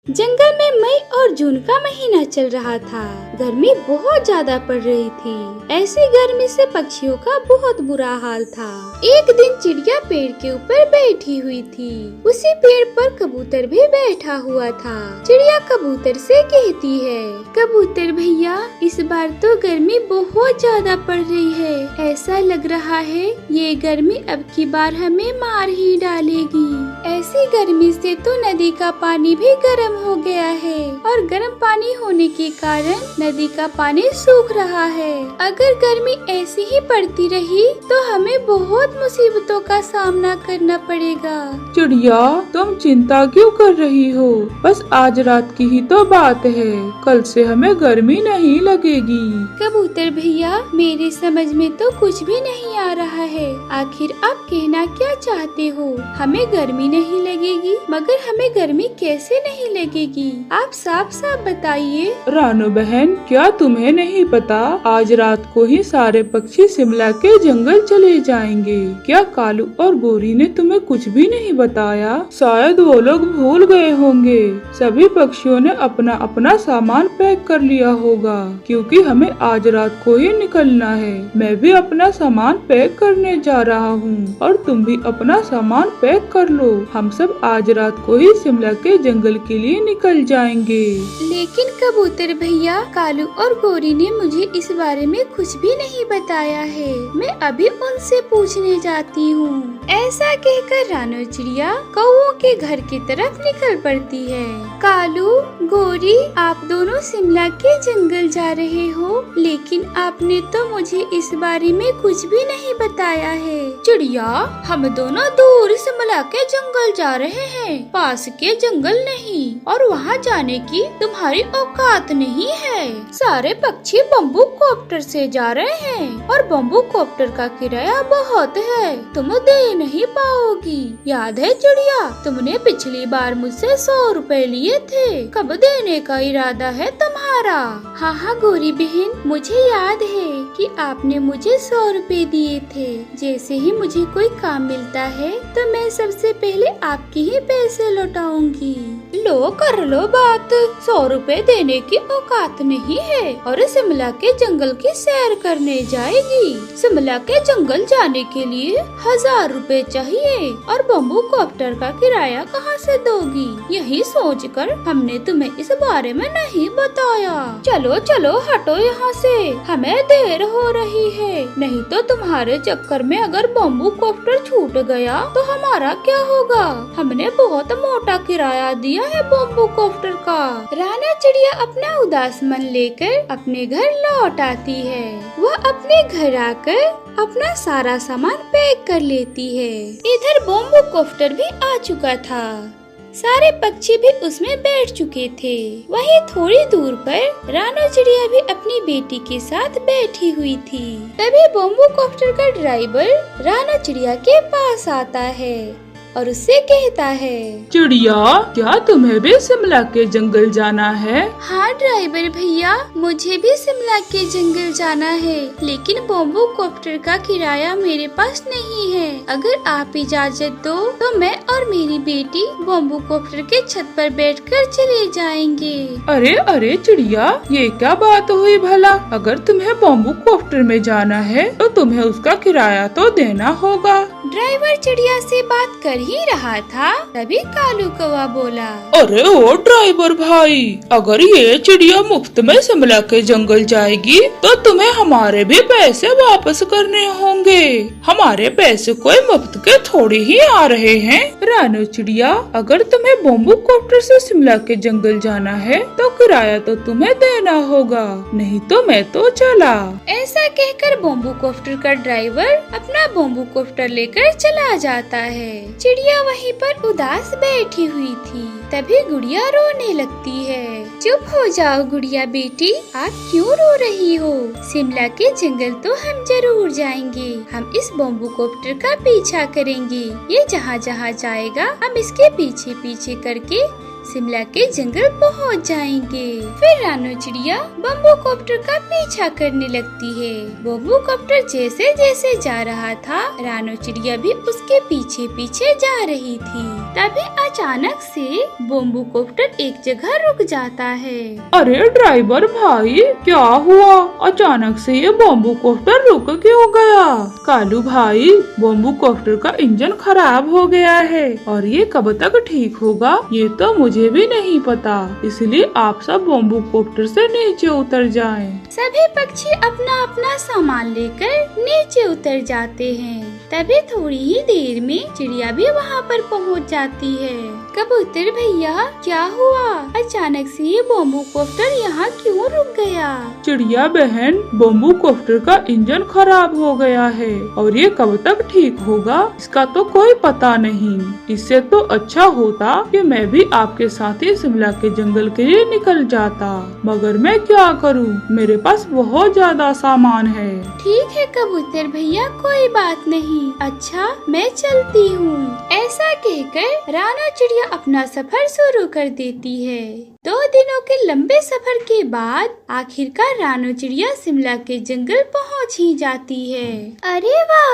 जंगल में मई और जून का महीना चल रहा था। गर्मी बहुत ज्यादा पड़ रही थी। ऐसी गर्मी से पक्षियों का बहुत बुरा हाल था। एक दिन चिड़िया पेड़ के ऊपर बैठी हुई थी। उसी पेड़ पर कबूतर भी बैठा हुआ था। चिड़िया कबूतर से कहती है, कबूतर भैया, इस बार तो गर्मी बहुत ज्यादा पड़ रही है। ऐसा लग रहा है ये गर्मी अब की बार हमें मार ही डालेगी। ऐसी गर्मी से तो नदी का पानी भी गर्म हो गया है और गर्म पानी होने के कारण नदी का पानी सूख रहा है। अगर गर्मी ऐसी ही पड़ती रही तो हमें बहुत मुसीबतों का सामना करना पड़ेगा। चिड़िया, तुम चिंता क्यों कर रही हो? बस आज रात की ही तो बात है, कल से हमें गर्मी नहीं लगेगी। कबूतर भैया, मेरी समझ में तो कुछ भी नहीं आ रहा है। आखिर आप कहना क्या चाहते हो? हमें गर्मी नहीं लगेगी, मगर हमें गर्मी कैसे नहीं लगेगी? आप साफ साफ बताइए। रानू बहन, क्या तुम्हें नहीं पता? आज रात को ही सारे पक्षी शिमला के जंगल चले जाएंगे। क्या कालू और गोरी ने तुम्हें कुछ भी नहीं बताया? शायद वो लोग भूल गए होंगे। सभी पक्षियों ने अपना अपना सामान पैक कर लिया होगा, क्योंकि हमें आज रात को ही निकलना है। मैं भी अपना सामान पैक करने जा रहा हूँ और तुम भी अपना सामान पैक कर लो। हम सब आज रात को ही शिमला के जंगल के लिए निकल जाएंगे। लेकिन कबूतर भैया, कालू और गोरी ने मुझे इस बारे में कुछ भी नहीं बताया है। मैं अभी उनसे पूछने जाती हूँ। ऐसा कहकर रानू चिड़िया कौओं के घर की तरफ निकल पड़ती है। कालू, गोरी, आप दोनों शिमला के जंगल जा रहे हो, लेकिन आपने तो मुझे इस बारे में कुछ भी नहीं बताया है। चिड़िया, हम दोनों दूर शिमला के जंगल जा रहे हैं, पास के जंगल नहीं। और वहाँ जाने की तुम्हारी औकात नहीं है। सारे पक्षी बम्बू कॉप्टर से जा रहे हैं और बम्बू कॉप्टर का किराया बहुत है, तुम दे नहीं पाओगी। याद है चिड़िया, तुमने पिछली बार मुझसे 100 रुपए लिए थे। कब देने का इरादा है तुम्हारा? हाँ हाँ गोरी बहन, मुझे याद है कि आपने मुझे 100 रुपए दिए थे। जैसे ही मुझे कोई काम मिलता है तो मैं सबसे पहले आपके ही पैसे लौटाऊंगी। लो, कर लो बात। 100 रुपए देने की औकात नहीं है और शिमला के जंगल की सैर करने जाएगी। शिमला के जंगल जाने के लिए 1000 रुपए चाहिए और बम्बू कॉप्टर का किराया कहाँ से दोगी? यही सोचकर हमने तुम्हें इस बारे में नहीं बताया। चलो चलो, हटो यहाँ से, हमें देर हो रही है। नहीं तो तुम्हारे चक्कर में अगर बम्बू कॉप्टर छूट गया तो हमारा क्या होगा? हमने बहुत मोटा किराया दिया है बम्बू कॉप्टर का। राना चिड़िया अपना उदास मन लेकर अपने घर लौट आती है। वह अपने घर आकर अपना सारा सामान पैक कर लेती है। इधर बम्बू कॉप्टर भी आ चुका था। सारे पक्षी भी उसमें बैठ चुके थे। वहीं थोड़ी दूर पर राना चिड़िया भी अपनी बेटी के साथ बैठी हुई थी। तभी बम्बू कॉप्टर का ड्राइवर राना चिड़िया के पास आता है और उससे कहता है, चिड़िया, क्या तुम्हें भी शिमला के जंगल जाना है? हाँ ड्राइवर भैया, मुझे भी शिमला के जंगल जाना है, लेकिन बम्बू कॉप्टर का किराया मेरे पास नहीं है। अगर आप इजाजत दो तो मैं और मेरी बेटी बम्बू कॉप्टर के छत पर बैठकर चले जाएंगे। अरे अरे चिड़िया, ये क्या बात हुई भला? अगर तुम्हें बम्बू कॉप्टर में जाना है तो तुम्हें उसका किराया तो देना होगा। ड्राइवर चिड़िया से बात कर ही रहा था, तभी कालू कौवा बोला, अरे ओ ड्राइवर भाई, अगर ये चिड़िया मुफ्त में शिमला के जंगल जाएगी तो तुम्हें हमारे भी पैसे वापस करने होंगे। हमारे पैसे कोई मुफ्त के थोड़ी ही आ रहे हैं। रानू चिड़िया, अगर तुम्हें बम्बू कॉप्टर से शिमला के जंगल जाना है तो किराया तो तुम्हें देना होगा, नहीं तो मैं तो चला। ऐसा कहकर बम्बू कॉप्टर का ड्राइवर अपना बम्बू कॉप्टर लेकर चला जाता है। चिड़िया वहीं पर उदास बैठी हुई थी। तभी गुड़िया रोने लगती है। चुप हो जाओ गुड़िया बेटी, आप क्यों रो रही हो? शिमला के जंगल तो हम जरूर जाएंगे। हम इस बम्बू कॉप्टर का पीछा करेंगे। ये जहाँ जहाँ जाएगा हम इसके पीछे पीछे करके शिमला के जंगल पहुंच जाएंगे। फिर रानू चिड़िया बम्बू कॉप्टर का पीछा करने लगती है। बम्बू कॉप्टर जैसे जैसे जा रहा था, रानू चिड़िया भी उसके पीछे पीछे जा रही थी। तभी अचानक से बॉम्बू कॉप्टर एक जगह रुक जाता है। अरे ड्राइवर भाई, क्या हुआ? अचानक से ये बॉम्बू कॉप्टर रुक क्यों गया? कालू भाई, बॉम्बू कॉप्टर का इंजन खराब हो गया है और ये कब तक ठीक होगा ये तो मुझे भी नहीं पता, इसलिए आप सब बॉम्बू कॉप्टर से नीचे उतर जाएं। सभी पक्षी अपना अपना सामान लेकर नीचे उतर जाते हैं। तभी थोड़ी ही देर में चिड़िया भी वहाँ पर पहुँच जाती है। कबूतर भैया, क्या हुआ? अचानक से ये बॉम्बू कॉप्टर यहाँ क्यों रुक गया? चिड़िया बहन, बॉम्बू कॉप्टर का इंजन खराब हो गया है और ये कब तक ठीक होगा इसका तो कोई पता नहीं। इससे तो अच्छा होता कि मैं भी आपके साथ ही शिमला के जंगल के लिए निकल जाता, मगर मैं क्या करूं, मेरे पास बहुत ज्यादा सामान है। ठीक है कबूतर भैया, कोई बात नहीं। अच्छा, मैं चलती हूँ। ऐसा कहकर रानो चिड़िया अपना सफर शुरू कर देती है। 2 दिनों के लंबे सफर के बाद आखिरकार रानो चिड़िया शिमला के जंगल पहुँच ही जाती है। अरे वाह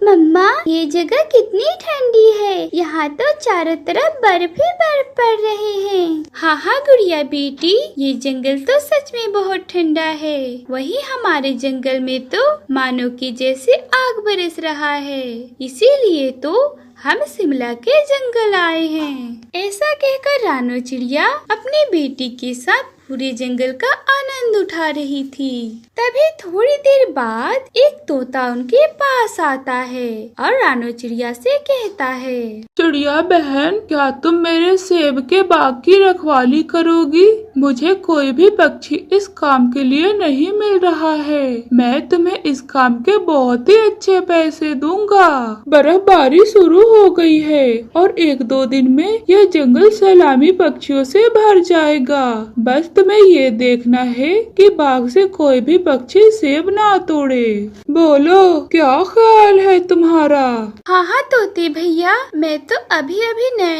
मम्मा, ये जगह कितनी ठंडी है। यहाँ तो चारों तरफ बर्फ ही बर्फ पड़ रहे हैं। हाँ गुड़िया बेटी, ये जंगल तो सच में बहुत ठंडा है। वहीं हमारे जंगल में तो मानो कि जैसे आग बरस रहा है, इसीलिए तो हम शिमला के जंगल आए हैं। ऐसा कहकर रानो चिड़िया अपनी बेटी के साथ पूरे जंगल का आनंद उठा रही थी। तभी थोड़ी देर बाद एक तोता उनके पास आता है और रानो चिड़िया से कहता है, चिड़िया बहन, क्या तुम मेरे सेब के बाग की रखवाली करोगी? मुझे कोई भी पक्षी इस काम के लिए नहीं मिल रहा है। मैं तुम्हें इस काम के बहुत ही अच्छे पैसे दूंगा। बर्फबारी शुरू हो गई है और 1-2 दिन में यह जंगल सैलानी पक्षियों से भर जाएगा। बस तुम्हें ये देखना है कि बाग से कोई भी पक्षी सेब ना तोड़े। बोलो, क्या ख्याल है तुम्हारा? हाँ तोते भैया, मैं तो अभी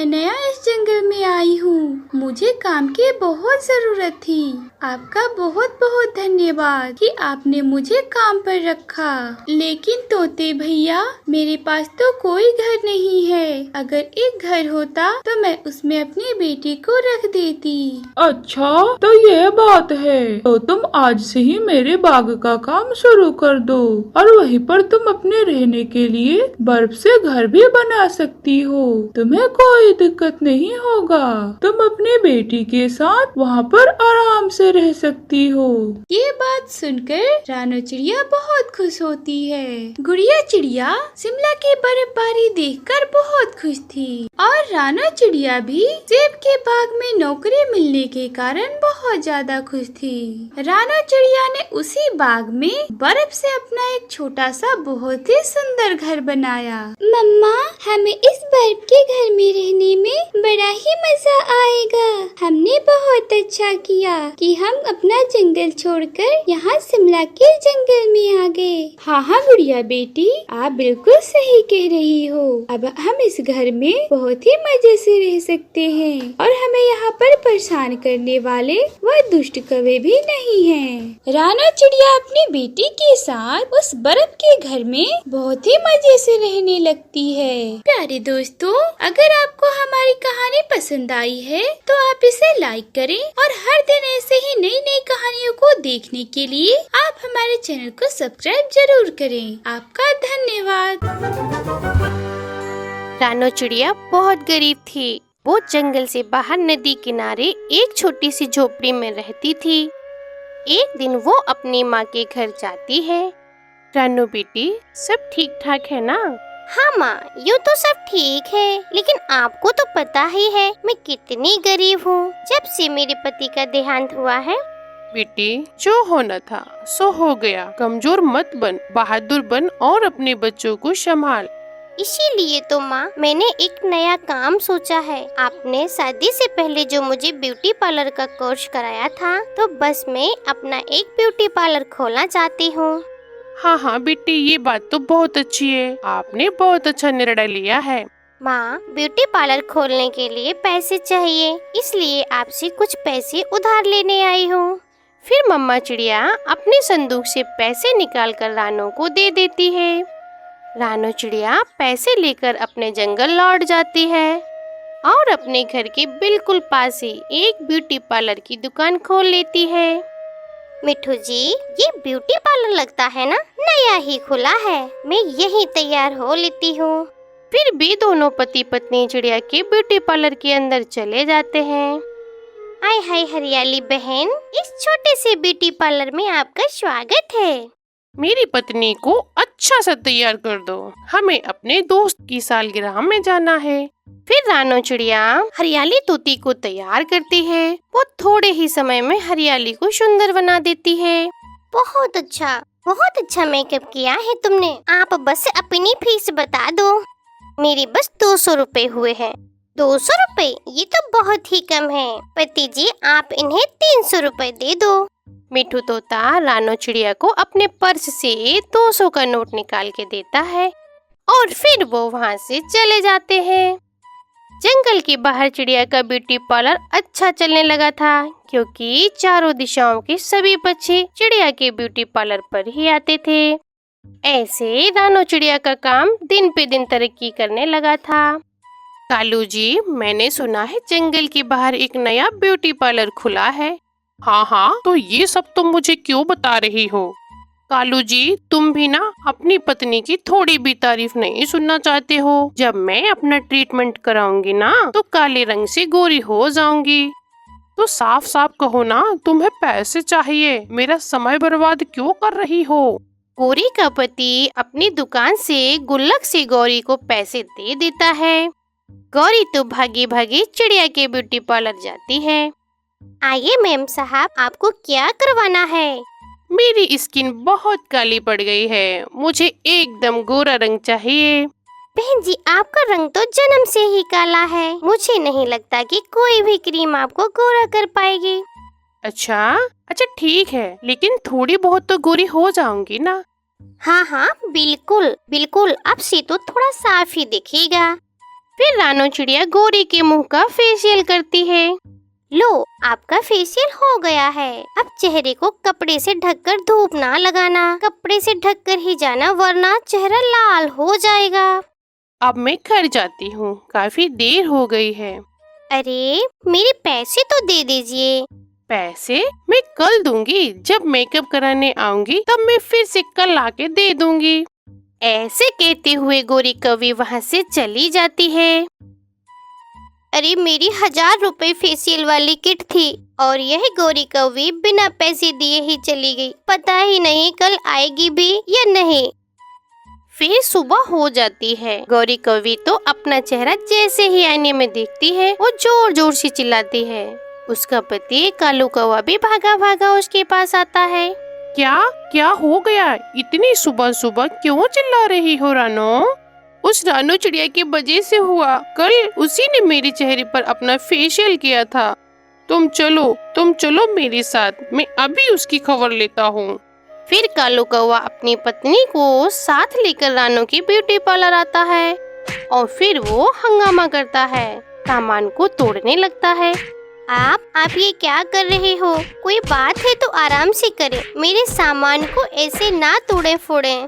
नया इस जंगल में आई हूँ। मुझे काम की बहुत जरूरत थी। आपका बहुत बहुत धन्यवाद कि आपने मुझे काम पर रखा। लेकिन तोते भैया, मेरे पास तो कोई घर नहीं है। अगर एक घर होता तो मैं उसमें अपनी बेटी को रख देती। अच्छा, तो ये बात है। तो तुम आज से ही मेरे बाग का काम शुरू कर दो और वहीं पर तुम अपने रहने के लिए बर्फ से घर भी बना सकती हो। तुम्हें कोई दिक्कत नहीं होगा। तुम अपनी बेटी के साथ वहाँ पर आराम से रह सकती हो। ये बात सुनकर रानो चिड़िया बहुत खुश होती है। गुड़िया चिड़िया शिमला की बर्फबारी देखकर बहुत खुश थी और रानो चिड़िया भी सेब के बाग में नौकरी मिलने के कारण बहुत ज्यादा खुश थी। रानो चिड़िया ने उसी बाग में बर्फ से अपना एक छोटा सा बहुत ही सुंदर घर बनाया। मम्मा, हमें इस बर्फ के घर में रहने में बड़ा ही मजा आएगा। हमने बहुत अच्छा किया कि हम अपना जंगल छोड़कर यहाँ शिमला के जंगल में आ गए। हाँ गुड़िया बेटी, आप बिल्कुल सही कह रही हो। अब हम इस घर में बहुत ही मजे से रह सकते हैं और हमें यहाँ पर परेशान करने वाले वह दुष्ट कौवे भी नहीं हैं। रानो चिड़िया अपनी बेटी के साथ उस बर्फ के घर में बहुत ही मजे से रहने लगती है। प्यारे दोस्तों, अगर आपको हमारी कहानी पसंद आई है तो आप इसे लाइक करें और हर दिन ऐसे ही नई नई कहानियों को देखने के लिए आप हमारे चैनल को सब्सक्राइब जरूर करें। आपका धन्यवाद। रानो चिड़िया बहुत गरीब थी। वो जंगल से बाहर नदी किनारे एक छोटी सी झोपड़ी में रहती थी। एक दिन वो अपनी माँ के घर जाती है। रानो बेटी, सब ठीक ठाक है ना? हाँ माँ, यूँ तो सब ठीक है, लेकिन आपको तो पता ही है मैं कितनी गरीब हूँ। जब से मेरे पति का देहांत हुआ है। बेटी, जो होना था सो हो गया। कमजोर मत बन, बहादुर बन और अपने बच्चों को संभाल। इसीलिए तो माँ, मैंने एक नया काम सोचा है। आपने शादी से पहले जो मुझे ब्यूटी पार्लर का कोर्स कराया था, तो बस मैं अपना एक ब्यूटी पार्लर खोलना चाहती हूँ। हाँ बेटी, ये बात तो बहुत अच्छी है। आपने बहुत अच्छा निर्णय लिया है। माँ, ब्यूटी पार्लर खोलने के लिए पैसे चाहिए, इसलिए आपसे कुछ पैसे उधार लेने आई हूँ। फिर मम्मा चिड़िया अपने संदूक से पैसे निकाल कर रानो को दे देती है। रानू चिड़िया पैसे लेकर अपने जंगल लौट जाती है और अपने घर के बिल्कुल पास ही एक ब्यूटी पार्लर की दुकान खोल लेती है। मिठू जी, ये ब्यूटी पार्लर लगता है ना, नया ही खुला है, मैं यहीं तैयार हो लेती हूँ। फिर भी दोनों पति पत्नी चिड़िया के ब्यूटी पार्लर के अंदर चले जाते हैं। आय हाय हरियाली बहन, इस छोटे से ब्यूटी पार्लर में आपका स्वागत है। मेरी पत्नी को अच्छा सा तैयार कर दो, हमें अपने दोस्त की सालगिरह में जाना है। फिर रानू चिड़िया हरियाली तोती को तैयार करती है। वो थोड़े ही समय में हरियाली को सुंदर बना देती है। बहुत अच्छा मेकअप किया है तुमने। आप बस अपनी फीस बता दो। मेरी बस 200 रुपए हुए हैं। 200 रुपए? ये तो बहुत ही कम है। पति जी, आप इन्हें 300 रुपए दे दो। मिठू तोता रानू चिड़िया को अपने पर्स से 200 का नोट निकाल के देता है और फिर वो वहाँ से चले जाते हैं। जंगल के बाहर चिड़िया का ब्यूटी पार्लर अच्छा चलने लगा था, क्योंकि चारों दिशाओं के सभी पक्षी चिड़िया के ब्यूटी पार्लर पर ही आते थे। ऐसे रानू चिड़िया का काम दिन पे दिन तरक्की करने लगा था। कालू जी, मैंने सुना है जंगल के बाहर एक नया ब्यूटी पार्लर खुला है। हाँ, तो ये सब तुम मुझे क्यों बता रही हो? कालू जी, तुम भी ना अपनी पत्नी की थोड़ी भी तारीफ नहीं सुनना चाहते हो। जब मैं अपना ट्रीटमेंट कराऊंगी ना, तो काले रंग से गोरी हो जाऊंगी। तो साफ साफ कहो ना, तुम्हें पैसे चाहिए, मेरा समय बर्बाद क्यों कर रही हो? गौरी का पति अपनी दुकान से गुल्लक से गौरी को पैसे दे देता है। गौरी तो भागी भागी चिड़िया के ब्यूटी पार्लर जाती है। आइए मैम साहब, आपको क्या करवाना है? मेरी स्किन बहुत काली पड़ गई है, मुझे एकदम गोरा रंग चाहिए। बहन जी, आपका रंग तो जन्म से ही काला है। मुझे नहीं लगता कि कोई भी क्रीम आपको गोरा कर पाएगी। अच्छा ठीक है, लेकिन थोड़ी बहुत तो गोरी हो जाऊंगी ना? हाँ, बिल्कुल, अब से तो थोड़ा साफ ही दिखेगा। फिर रानू चिड़िया गौरी के मुंह का फेशियल करती है। लो, आपका फेशियल हो गया है। अब चेहरे को कपड़े से ढककर धूप ना लगाना, कपड़े से ढककर ही जाना, वरना चेहरा लाल हो जाएगा। अब मैं घर जाती हूँ, काफी देर हो गई है। अरे, मेरे पैसे तो दे दीजिए। पैसे मैं कल दूंगी, जब मेकअप कराने आऊंगी तब मैं फिर से कल आके दे दूंगी। ऐसे कहते हुए गौरी कौवी वहाँ से चली जाती है। अरे, मेरी 1000 रुपए फेशियल वाली किट थी और यह गौरी कौवी बिना पैसे दिए ही चली गई। पता ही नहीं कल आएगी भी या नहीं। फिर सुबह हो जाती है। गौरी कौवी तो अपना चेहरा जैसे ही आईने में देखती है, वो जोर जोर से चिल्लाती है। उसका पति कालू कौवा भी भागा भागा उसके पास आता है। क्या हो गया? इतनी सुबह सुबह क्यों चिल्ला रही हो रानो? उस रानू चिड़िया की वजह से हुआ। कल उसी ने मेरे चेहरे पर अपना फेशियल किया था। तुम चलो मेरे साथ, मैं अभी उसकी खबर लेता हूँ। फिर कालू कौवा अपनी पत्नी को साथ लेकर रानू की ब्यूटी पार्लर आता है और फिर वो हंगामा करता है, सामान को तोड़ने लगता है। आप ये क्या कर रहे हो? कोई बात है तो आराम से करें, मेरे सामान को ऐसे ना तोड़े फोड़े।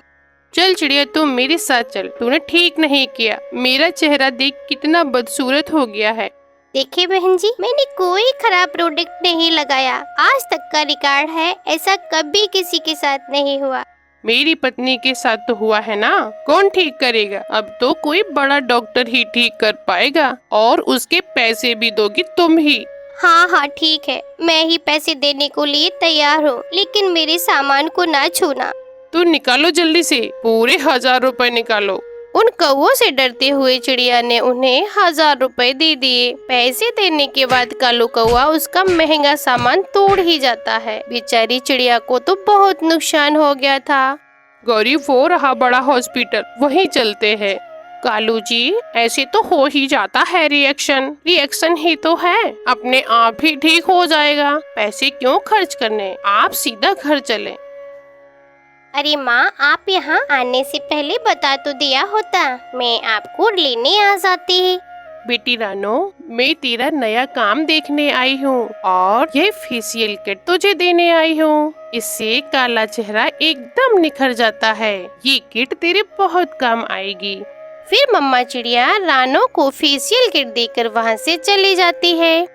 चल चिड़िया, तुम मेरे साथ चल। तूने ठीक नहीं किया, मेरा चेहरा देख कितना बदसूरत हो गया है। देखिए बहन जी, मैंने कोई खराब प्रोडक्ट नहीं लगाया। आज तक का रिकॉर्ड है, ऐसा कभी किसी के साथ नहीं हुआ। मेरी पत्नी के साथ तो हुआ है ना, कौन ठीक करेगा? अब तो कोई बड़ा डॉक्टर ही ठीक कर पाएगा और उसके पैसे भी दोगी तुम ही। हाँ, ठीक है, मैं ही पैसे देने को लिए तैयार हूँ, लेकिन मेरे सामान को ना छूना। तो निकालो जल्दी से, पूरे 1000 रुपए निकालो। उन कौवों से डरते हुए चिड़िया ने उन्हें 1000 रुपए दे दिए। पैसे देने के बाद कालू कौवा उसका महंगा सामान तोड़ ही जाता है। बेचारी चिड़िया को तो बहुत नुकसान हो गया था। गौरी, वो रहा बड़ा हॉस्पिटल, वहीं चलते हैं। कालू जी, ऐसे तो हो ही जाता है रिएक्शन ही तो है, अपने आप ही ठीक हो जाएगा। पैसे क्यों खर्च करने, आप सीधा घर चलें। अरे माँ, आप यहाँ आने से पहले बता तो दिया होता, मैं आपको लेने आ जाती। बेटी रानो, मैं तेरा नया काम देखने आई हूँ और ये फेशियल किट तुझे देने आई हूँ। इससे काला चेहरा एकदम निखर जाता है। ये किट तेरे बहुत काम आएगी। फिर मम्मा चिड़िया रानो को फेशियल किट देकर वहाँ से चली जाती है।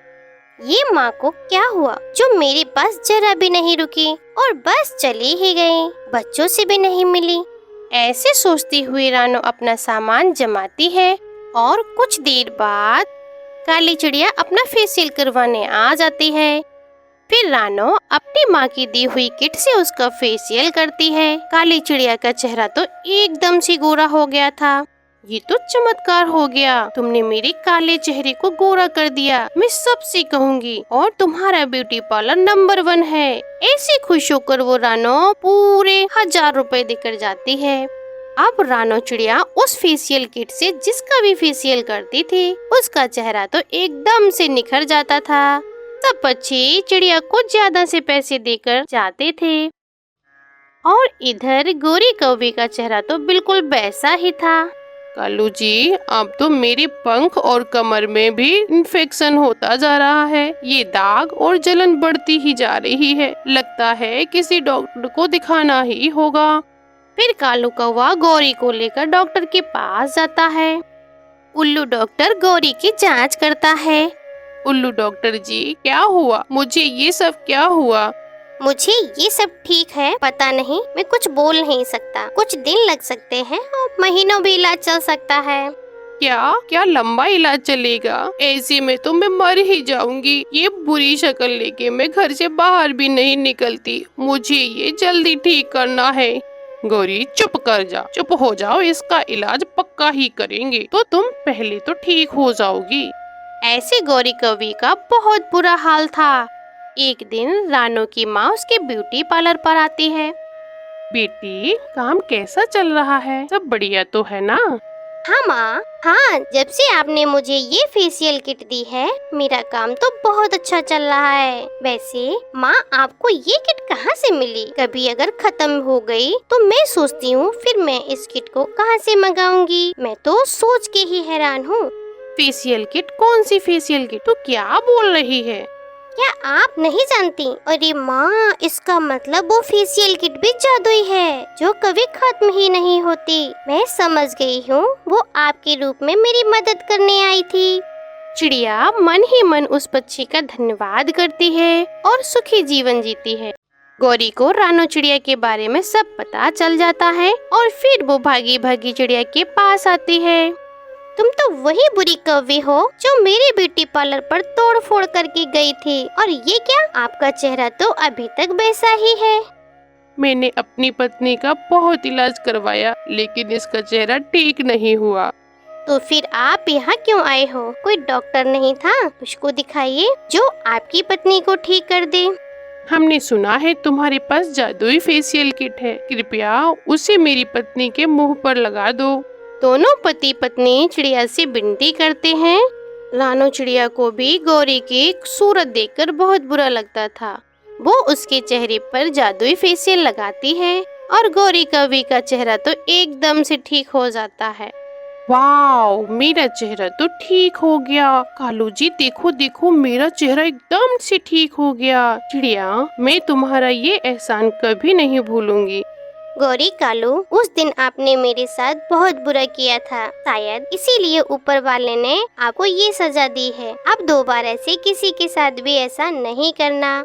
ये माँ को क्या हुआ जो मेरे पास जरा भी नहीं रुकी और बस चली ही गई, बच्चों से भी नहीं मिली। ऐसे सोचती हुई रानो अपना सामान जमाती है और कुछ देर बाद काली चिड़िया अपना फेशियल करवाने आ जाती है। फिर रानो अपनी माँ की दी हुई किट से उसका फेशियल करती है। काली चिड़िया का चेहरा तो एकदम से गोरा हो गया था। ये तो चमत्कार हो गया, तुमने मेरे काले चेहरे को गोरा कर दिया। मैं सबसे कहूँगी और तुम्हारा ब्यूटी पार्लर नंबर 1 है। ऐसे खुश होकर वो रानो पूरे 1000 रुपए देकर जाती है। अब रानो चिड़िया उस फेशियल किट से जिसका भी फेशियल करती थी उसका चेहरा तो एकदम से निखर जाता था। सब बच्चे चिड़िया को ज्यादा से पैसे देकर जाते थे और इधर गोरी कौवे का चेहरा तो बिल्कुल वैसा ही था। कालू जी, अब तो मेरे पंख और कमर में भी इन्फेक्शन होता जा रहा है। ये दाग और जलन बढ़ती ही जा रही है। लगता है किसी डॉक्टर को दिखाना ही होगा। फिर कालू कौवा गौरी को लेकर डॉक्टर के पास जाता है। उल्लू डॉक्टर गौरी की जांच करता है। उल्लू डॉक्टर जी, क्या हुआ? मुझे ये सब क्या हुआ? मुझे ये सब ठीक है, पता नहीं, मैं कुछ बोल नहीं सकता। कुछ दिन लग सकते हैं और महीनों भी इलाज चल सकता है। क्या लंबा इलाज चलेगा? ऐसे में तो मैं मर ही जाऊंगी। ये बुरी शक्ल लेके मैं घर से बाहर भी नहीं निकलती। मुझे ये जल्दी ठीक करना है। गौरी, चुप कर जा, चुप हो जाओ। इसका इलाज पक्का ही करेंगे तो तुम पहले तो ठीक हो जाओगी। ऐसे गौरी कौवे का बहुत बुरा हाल था। एक दिन रानो की माँ उसके ब्यूटी पार्लर पर आती है। बेटी, काम कैसा चल रहा है? सब बढ़िया तो है ना? हाँ माँ, हाँ, जब से आपने मुझे ये फेशियल किट दी है मेरा काम तो बहुत अच्छा चल रहा है। वैसे माँ, आपको ये किट कहाँ से मिली? कभी अगर खत्म हो गई तो मैं सोचती हूँ फिर मैं इस किट को कहाँ से मंगाऊंगी। मैं तो सोच के ही हैरान हूँ। Facial kit? कौन सी फेशियल किट? तू क्या बोल रही है? क्या आप नहीं जानती? अरे माँ, इसका मतलब वो फेशियल किट भी जादुई है जो कभी खत्म ही नहीं होती। मैं समझ गई हूँ, वो आपके रूप में मेरी मदद करने आई थी। चिड़िया मन ही मन उस पक्षी का धन्यवाद करती है और सुखी जीवन जीती है। गौरी को रानो चिड़िया के बारे में सब पता चल जाता है और फिर वो भागी भागी चिड़िया के पास आती है। तुम तो वही बुरी कौवे हो जो मेरे ब्यूटी पार्लर पर तोड़ फोड़ करके गई थी। और ये क्या, आपका चेहरा तो अभी तक वैसा ही है। मैंने अपनी पत्नी का बहुत इलाज करवाया लेकिन इसका चेहरा ठीक नहीं हुआ। तो फिर आप यहाँ क्यों आए हो? कोई डॉक्टर नहीं था? उसको दिखाइए जो आपकी पत्नी को ठीक कर दे। हमने सुना है तुम्हारे पास जादुई फेशियल किट है। कृपया उसे मेरी पत्नी के मुंह पर लगा दो। दोनों पति पत्नी चिड़िया से विनती करते हैं। रानो चिड़िया को भी गौरी की सूरत देखकर बहुत बुरा लगता था। वो उसके चेहरे पर जादुई फेशियल लगाती है और गौरी कौवे का चेहरा तो एकदम से ठीक हो जाता है। वाओ, मेरा चेहरा तो ठीक हो गया। कालू जी, देखो देखो, मेरा चेहरा एकदम से ठीक हो गया। चिड़िया, मैं तुम्हारा ये एहसान कभी नहीं भूलूंगी। गौरी, कालू, उस दिन आपने मेरे साथ बहुत बुरा किया था। शायद इसीलिए ऊपर वाले ने आपको ये सजा दी है। अब दोबारा ऐसे किसी के साथ भी ऐसा नहीं करना।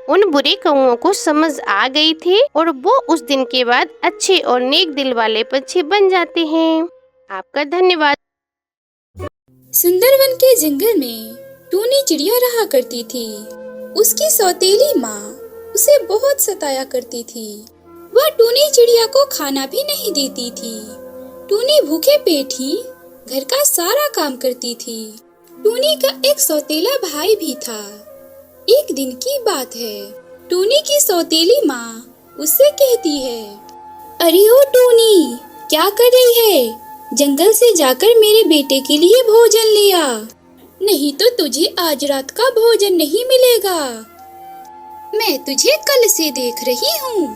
उन बुरे कौओं को समझ आ गई थी और वो उस दिन के बाद अच्छे और नेक दिल वाले पक्षी बन जाते हैं। आपका धन्यवाद। सुंदरवन के जंगल में टूनी चिड़िया रहा करती थी। उसकी सौतेली माँ उसे बहुत सताया करती थी। वह टूनी चिड़िया को खाना भी नहीं देती थी। टूनी भूखे पेट ही घर का सारा काम करती थी। टूनी का एक सौतेला भाई भी था। एक दिन की बात है, टूनी की सौतेली माँ उससे कहती है, अरे ओ टूनी, क्या कर रही है? जंगल से जाकर मेरे बेटे के लिए भोजन ले आ, नहीं तो तुझे आज रात का भोजन नहीं मिलेगा। मैं तुझे कल से देख रही हूँ,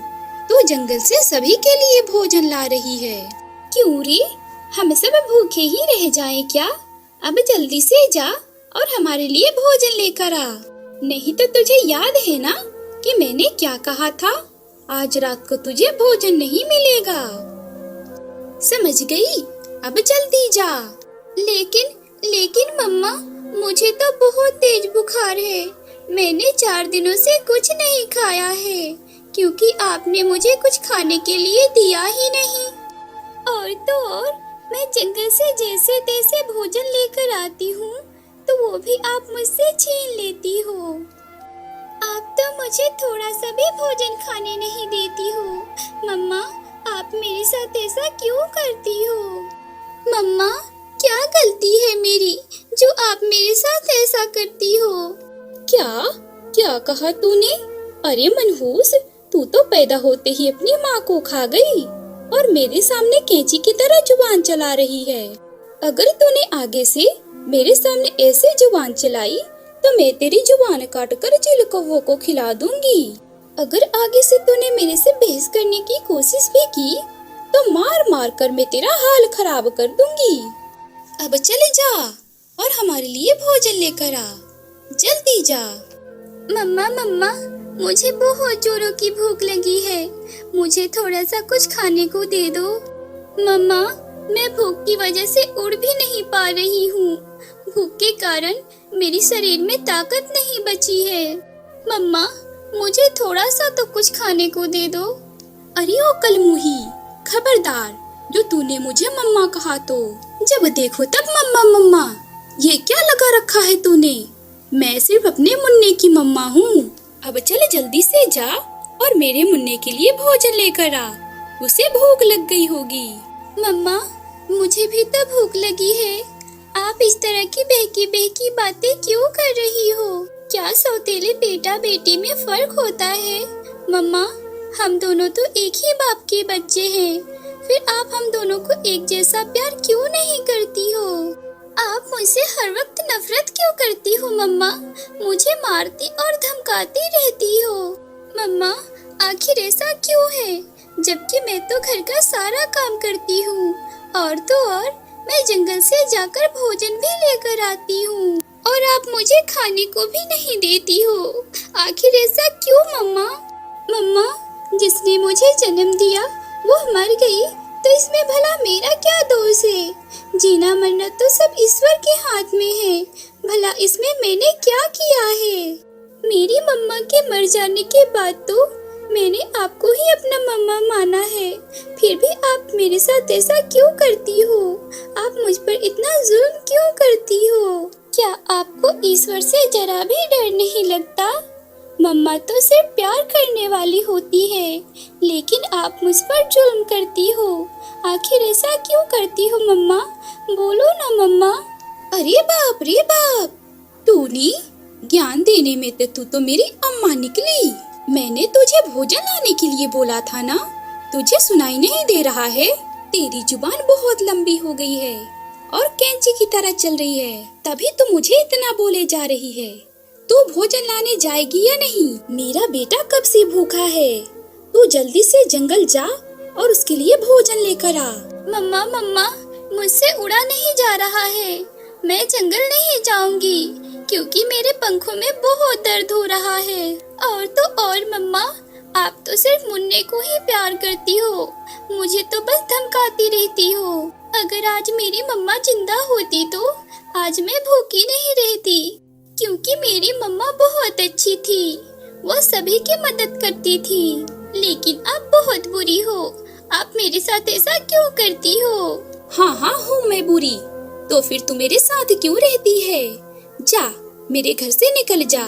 तू जंगल से सभी के लिए भोजन ला रही है। क्यों रे, हम सब भूखे ही रह जाएं क्या? अब जल्दी से जा और हमारे लिए भोजन लेकर आ। नहीं तो तुझे याद है ना कि मैंने क्या कहा था? आज रात को तुझे भोजन नहीं मिलेगा। समझ गई? अब जल्दी जा। लेकिन मम्मा, मुझे तो बहुत तेज बुखार है। मैंने 4 दिनों से कुछ नहीं खाया है क्योंकि आपने मुझे कुछ खाने के लिए दिया ही नहीं। और तो और मैं जंगल से जैसे तैसे भोजन लेकर आती हूँ तो वो भी आप मुझसे छीन लेती हो। आप तो मुझे थोड़ा सा भी भोजन खाने नहीं देती हो। मम्मा, आप मेरे साथ ऐसा क्यों करती हो? मम्मा, क्या गलती है मेरी जो आप मेरे साथ ऐसा करती हो? क्या कहा तूने? अरे मनहूस, तू तो पैदा होते ही अपनी माँ को खा गई और मेरे सामने कैंची की तरह जुबान चला रही है। अगर तूने आगे से मेरे सामने ऐसे जुबान चलाई तो मैं तेरी जुबान काटकर चिल कौवों को खिला दूंगी। अगर आगे से तूने मेरे से बहस करने की कोशिश भी की तो मार मार कर मैं तेरा हाल खराब कर दूंगी। अब चले जा और हमारे लिए भोजन लेकर आ। जल्दी जा। मम्मा, मुझे बहुत जोरों की भूख लगी है। मुझे थोड़ा सा कुछ खाने को दे दो। मम्मा, मैं भूख की वजह से उड़ भी नहीं पा रही हूँ। भूख के कारण मेरे शरीर में ताकत नहीं बची है। मम्मा, मुझे थोड़ा सा तो कुछ खाने को दे दो। अरे ओ कलमुही, खबरदार, जो तूने मुझे मम्मा कहा तो जब देखो तब मम्मा। ये क्या लगा रखा है तूने? मैं सिर्फ अपने मुन्ने की मम्मा हूँ। अब चल जल्दी से जा और मेरे मुन्ने के लिए भोजन लेकर आ। उसे भूख लग गई होगी। मम्मा, मुझे भी तो भूख लगी है। आप इस तरह की बहकी बातें क्यों कर रही हो? क्या सौतेले बेटा बेटी में फर्क होता है? मम्मा, हम दोनों तो एक ही बाप के बच्चे हैं। फिर आप हम दोनों को एक जैसा प्यार क्यों नहीं करती हो? आप मुझसे हर वक्त नफरत क्यों करती हो? मम्मा, मुझे मारती और धमकाती रहती हो। मम्मा, आखिर ऐसा क्यों है जबकि मैं तो घर का सारा काम करती हूँ और तो और मैं जंगल से जाकर भोजन भी लेकर आती हूँ और आप मुझे खाने को भी नहीं देती हो। आखिर ऐसा क्यों मम्मा? मम्मा, जिसने मुझे जन्म दिया वो मर गई तो इसमें भला मेरा क्या दोष है? जीना मरना तो सब ईश्वर के हाथ में है। भला इसमें मैंने क्या किया है? मेरी मम्मा के मर जाने के बाद तो मैंने आपको ही अपना मम्मा माना है। फिर भी आप मेरे साथ ऐसा क्यों करती हो? आप मुझ पर इतना जुल्म क्यों करती हो? क्या आपको ईश्वर से जरा भी डर नहीं लगता? मम्मा तो सिर्फ प्यार करने वाली होती है, लेकिन आप मुझ पर जुल्म करती हो। आखिर ऐसा क्यों करती हो मम्मा? बोलो ना मम्मा। अरे बाप रे बाप, तूने ज्ञान देने में तो तू मेरी अम्मा निकली। मैंने तुझे भोजन लाने के लिए बोला था ना? तुझे सुनाई नहीं दे रहा है? तेरी जुबान बहुत लंबी हो गई है और कैंची की तरह चल रही है, तभी तो मुझे इतना बोले जा रही है। तू भोजन लाने जाएगी या नहीं? मेरा बेटा कब से भूखा है। तू जल्दी से जंगल जा और उसके लिए भोजन लेकर आ। मम्मा, मुझसे उड़ा नहीं जा रहा है। मैं जंगल नहीं जाऊंगी क्योंकि मेरे पंखों में बहुत दर्द हो रहा है। और तो और मम्मा, आप तो सिर्फ मुन्ने को ही प्यार करती हो, मुझे तो बस धमकाती रहती हो। अगर आज मेरी मम्मा जिंदा होती तो आज मैं भूखी नहीं रहती, क्योंकि मेरी मम्मा बहुत अच्छी थी। वो सभी की मदद करती थी। लेकिन आप बहुत बुरी हो। आप मेरे साथ ऐसा क्यों करती हो? हाँ हूँ मैं बुरी, तो फिर तू मेरे साथ क्यों रहती है? जा, मेरे घर से निकल जा।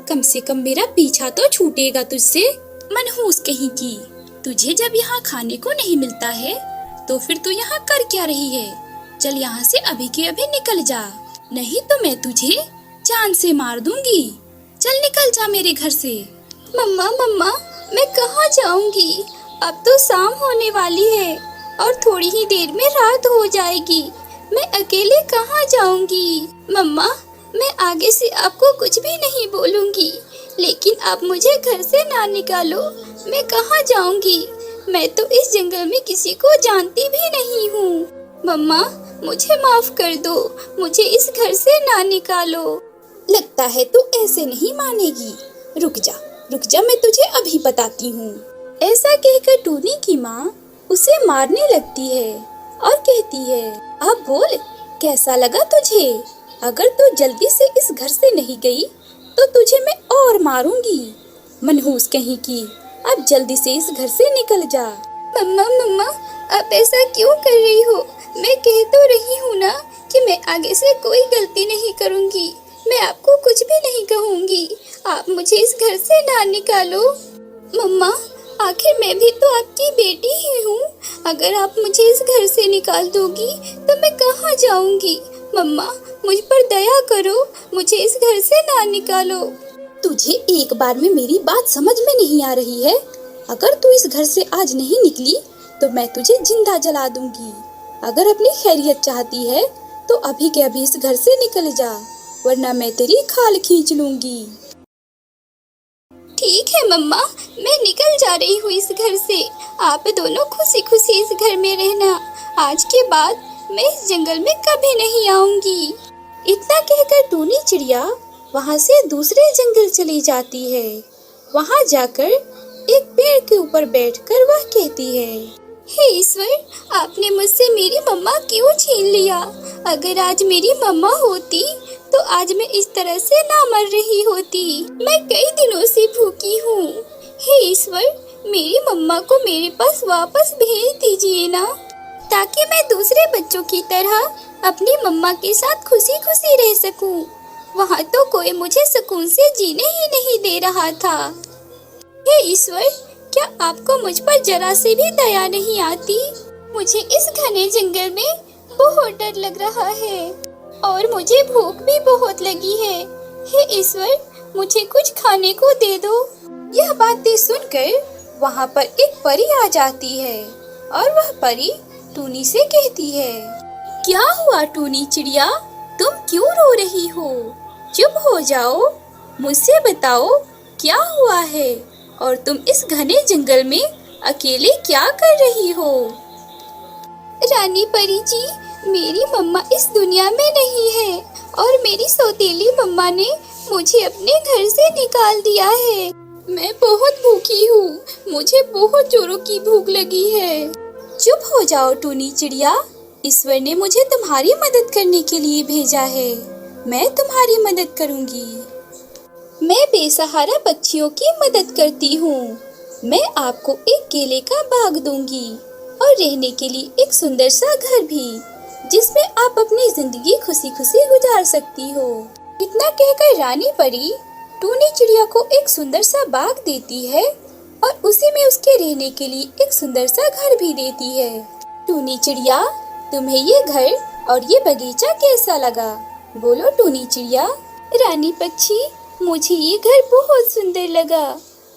कम से कम मेरा पीछा तो छूटेगा तुझसे। मनहूस कहीं की, तुझे जब यहाँ खाने को नहीं मिलता है तो फिर तू यहाँ कर क्या रही है? चल यहाँ से अभी के अभी निकल जा, नहीं तो मैं तुझे जान से मार दूंगी। चल निकल जा मेरे घर से। मम्मा, मैं कहाँ जाऊंगी? अब तो शाम होने वाली है और थोड़ी ही देर में रात हो जाएगी। मैं अकेले कहाँ जाऊंगी? मम्मा, मैं आगे से आपको कुछ भी नहीं बोलूंगी, लेकिन आप मुझे घर से ना निकालो। मैं कहाँ जाऊंगी? मैं तो इस जंगल में किसी को जानती भी नहीं हूँ। मम्मा, मुझे माफ कर दो, मुझे इस घर से ना निकालो। लगता है तू ऐसे नहीं मानेगी। रुक जा, मैं तुझे अभी बताती हूँ। ऐसा कहकर टूनी की माँ उसे मारने लगती है और कहती है, अब बोल कैसा लगा तुझे? अगर तू जल्दी से इस घर से नहीं गई तो तुझे मैं और मारूंगी। मनहूस कहीं की, अब जल्दी से इस घर से निकल जा। मम्मा, आप ऐसा क्यों कर रही हो? मैं कह तो रही हूँ ना कि मैं आगे से कोई गलती नहीं करूँगी। मैं आपको कुछ भी नहीं कहूँगी। आप मुझे इस घर से ना निकालो। मम्मा, आखिर मैं भी तो आपकी बेटी ही हूँ। अगर आप मुझे इस घर से निकाल दोगी तो मैं कहाँ जाऊँगी? मम्मा, मुझ पर दया करो, मुझे इस घर से ना निकालो। तुझे एक बार में मेरी बात समझ में नहीं आ रही है? अगर तू इस घर से आज नहीं निकली तो मैं तुझे जिंदा जला दूंगी। अगर अपनी खैरियत चाहती है तो अभी के अभी इस घर से निकल जा, वरना मैं तेरी खाल खींच लूंगी। ठीक है मम्मा, मैं निकल जा रही हूँ इस घर से। आप दोनों खुशी खुशी इस घर में रहना। आज के बाद मैं इस जंगल में कभी नहीं आऊंगी। इतना कहकर टूनी चिड़िया वहाँ से दूसरे जंगल चली जाती है। वहाँ जाकर एक पेड़ के ऊपर बैठकर वह कहती है, हे ईश्वर, आपने मुझसे मेरी मम्मा क्यों छीन लिया? अगर आज मेरी मम्मा होती तो आज मैं इस तरह से ना मर रही होती। मैं कई दिनों से भूखी हूँ। हे ईश्वर, मेरी मम्मा को मेरे पास वापस भेज दीजिए ना, ताकि मैं दूसरे बच्चों की तरह अपनी मम्मा के साथ खुशी खुशी रह सकूं। वहाँ तो कोई मुझे सुकून से जीने ही नहीं दे रहा था। हे ईश्वर, क्या आपको मुझ पर जरा से भी दया नहीं आती? मुझे इस घने जंगल में बहुत डर लग रहा है और मुझे भूख भी बहुत लगी है। हे ईश्वर, मुझे कुछ खाने को दे दो। यह बातें सुनकर वहाँ पर एक परी आ जाती है और वह परी टूनी से कहती है, क्या हुआ टूनी चिड़िया, तुम क्यों रो रही हो? चुप हो जाओ, मुझसे बताओ क्या हुआ है और तुम इस घने जंगल में अकेले क्या कर रही हो? रानी परी जी, मेरी मम्मा इस दुनिया में नहीं है और मेरी सौतेली मम्मा ने मुझे अपने घर से निकाल दिया है। मैं बहुत भूखी हूँ, मुझे बहुत जोरों की भूख लगी है। चुप हो जाओ टूनी चिड़िया, ईश्वर ने मुझे तुम्हारी मदद करने के लिए भेजा है। मैं तुम्हारी मदद करूँगी। मैं बेसहारा पक्षियों की मदद करती हूँ। मैं आपको एक केले का बाग दूंगी और रहने के लिए एक सुंदर सा घर भी, जिसमें आप अपनी जिंदगी खुशी खुशी गुजार सकती हो। इतना कहकर रानी परी टूनी चिड़िया को एक सुंदर सा बाग देती है और उसी में उसके रहने के लिए एक सुंदर सा घर भी देती है। टूनी चिड़िया, तुम्हें ये घर और ये बगीचा कैसा लगा? बोलो टूनी चिड़िया। रानी पक्षी, मुझे ये घर बहुत सुंदर लगा।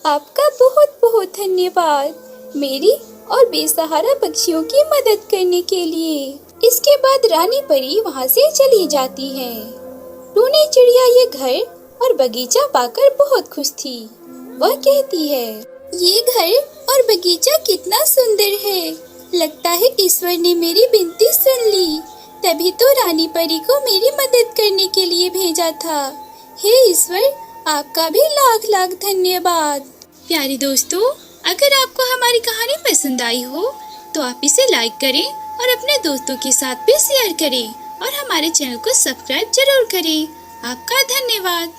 आपका बहुत बहुत धन्यवाद मेरी और बेसहारा पक्षियों की मदद करने के लिए। इसके बाद रानी परी वहाँ से चली जाती है। टूनी चिड़िया ये घर और बगीचा पाकर बहुत खुश थी। वह कहती है, ये घर और बगीचा कितना सुंदर है। लगता है ईश्वर ने मेरी विनती सुन ली, तभी तो रानी परी को मेरी मदद करने के लिए भेजा था। हे ईश्वर, आपका भी लाख लाख धन्यवाद। प्यारे दोस्तों, अगर आपको हमारी कहानी पसंद आई हो तो आप इसे लाइक करें और अपने दोस्तों के साथ भी शेयर करें और हमारे चैनल को सब्सक्राइब जरूर करें। आपका धन्यवाद।